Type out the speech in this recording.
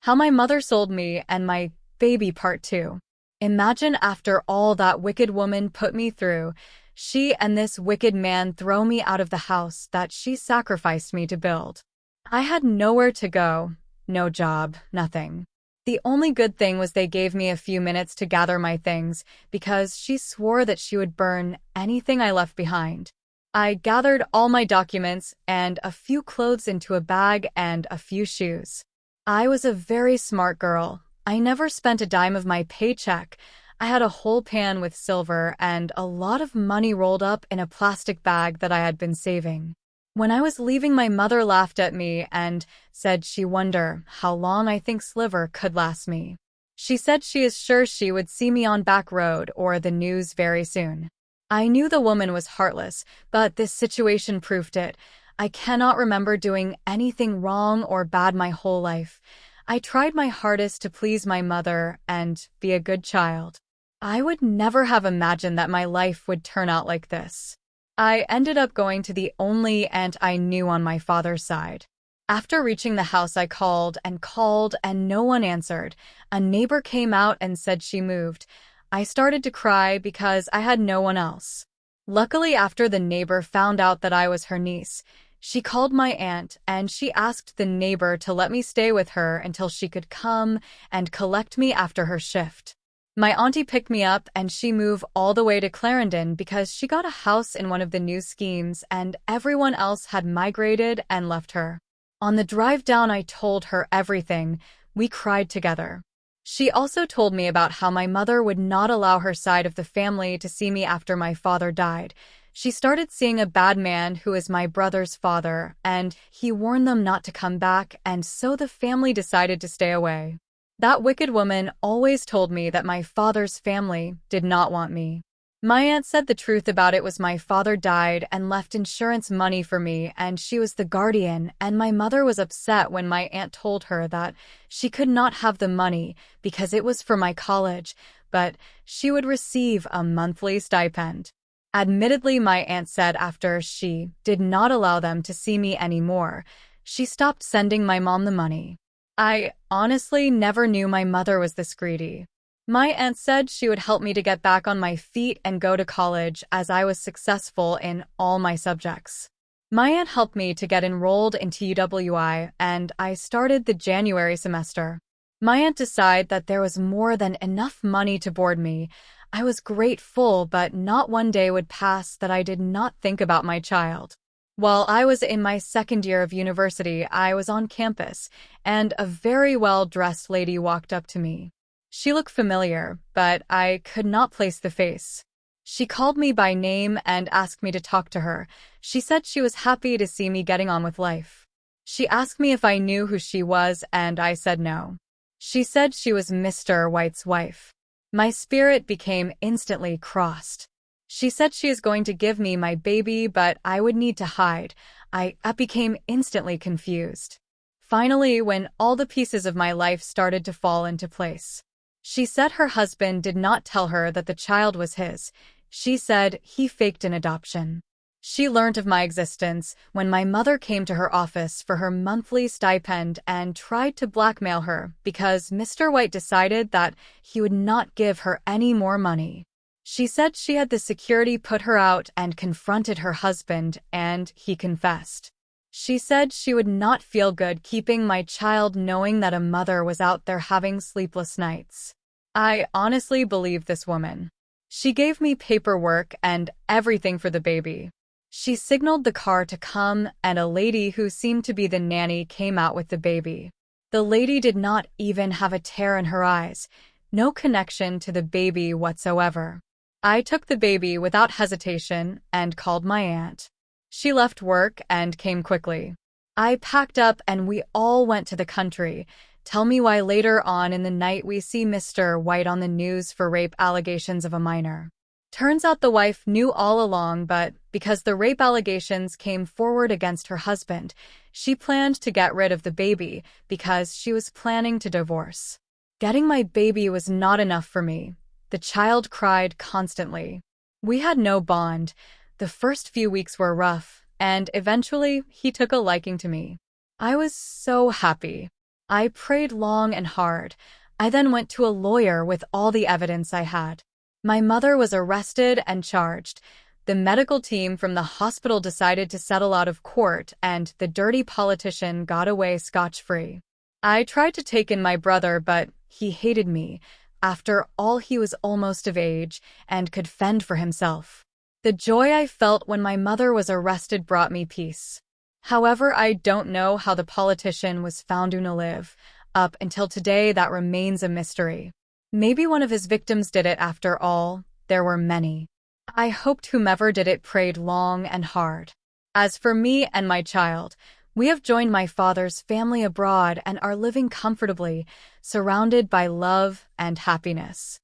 How My Mother Sold Me and My Baby Part 2. Imagine after all that wicked woman put me through, she and this wicked man throw me out of the house that she sacrificed me to build. I had nowhere to go, no job, nothing. The only good thing was they gave me a few minutes to gather my things because she swore that she would burn anything I left behind. I gathered all my documents and a few clothes into a bag and a few shoes. I was a very smart girl. I never spent a dime of my paycheck. I had a whole pan with silver and a lot of money rolled up in a plastic bag that I had been saving. When I was leaving, my mother laughed at me and said she wondered how long I think Sliver could last me. She said she is sure she would see me on back road or the news very soon. I knew the woman was heartless, but this situation proved it. I cannot remember doing anything wrong or bad my whole life. I tried my hardest to please my mother and be a good child. I would never have imagined that my life would turn out like this. I ended up going to the only aunt I knew on my father's side. After reaching the house, I called and no one answered. A neighbor came out and said she moved. I started to cry because I had no one else. Luckily, after the neighbor found out that I was her niece, she called my aunt and she asked the neighbor to let me stay with her until she could come and collect me after her shift. My auntie picked me up and she moved all the way to Clarendon because she got a house in one of the new schemes and everyone else had migrated and left her. On the drive down, I told her everything. We cried together. She also told me about how my mother would not allow her side of the family to see me after my father died. She started seeing a bad man who is my brother's father, and he warned them not to come back, and so the family decided to stay away. That wicked woman always told me that my father's family did not want me. My aunt said the truth about it was my father died and left insurance money for me, and she was the guardian, and my mother was upset when my aunt told her that she could not have the money because it was for my college, but she would receive a monthly stipend. Admittedly, my aunt said after she did not allow them to see me anymore, she stopped sending my mom the money. I honestly never knew my mother was this greedy. My aunt said she would help me to get back on my feet and go to college as I was successful in all my subjects. My aunt helped me to get enrolled into UWI and I started the January semester. My aunt decided that there was more than enough money to board me. I was grateful, but not one day would pass that I did not think about my child. While I was in my second year of university, I was on campus, and a very well-dressed lady walked up to me. She looked familiar, but I could not place the face. She called me by name and asked me to talk to her. She said she was happy to see me getting on with life. She asked me if I knew who she was, and I said no. She said she was Mr. White's wife. My spirit became instantly crossed. She said she is going to give me my baby, but I would need to hide. I became instantly confused. Finally, when all the pieces of my life started to fall into place. She said her husband did not tell her that the child was his. She said he faked an adoption. She learned of my existence when my mother came to her office for her monthly stipend and tried to blackmail her because Mr. White decided that he would not give her any more money. She said she had the security put her out and confronted her husband, and he confessed. She said she would not feel good keeping my child knowing that a mother was out there having sleepless nights. I honestly believe this woman. She gave me paperwork and everything for the baby. She signaled the car to come, and a lady who seemed to be the nanny came out with the baby. The lady did not even have a tear in her eyes, no connection to the baby whatsoever. I took the baby without hesitation and called my aunt. She left work and came quickly. I packed up and we all went to the country. Tell me why later on in the night we see Mr. White on the news for rape allegations of a minor. Turns out the wife knew all along, but because the rape allegations came forward against her husband, she planned to get rid of the baby because she was planning to divorce. Getting my baby was not enough for me. The child cried constantly. We had no bond. The first few weeks were rough, and eventually he took a liking to me. I was so happy. I prayed long and hard. I then went to a lawyer with all the evidence I had. My mother was arrested and charged. The medical team from the hospital decided to settle out of court, and the dirty politician got away scotch-free. I tried to take in my brother, but he hated me. After all, he was almost of age and could fend for himself. The joy I felt when my mother was arrested brought me peace. However, I don't know how the politician was found to live. Up until today, that remains a mystery. Maybe one of his victims did it after all. There were many. I hoped whomever did it prayed long and hard. As for me and my child, we have joined my father's family abroad and are living comfortably, surrounded by love and happiness.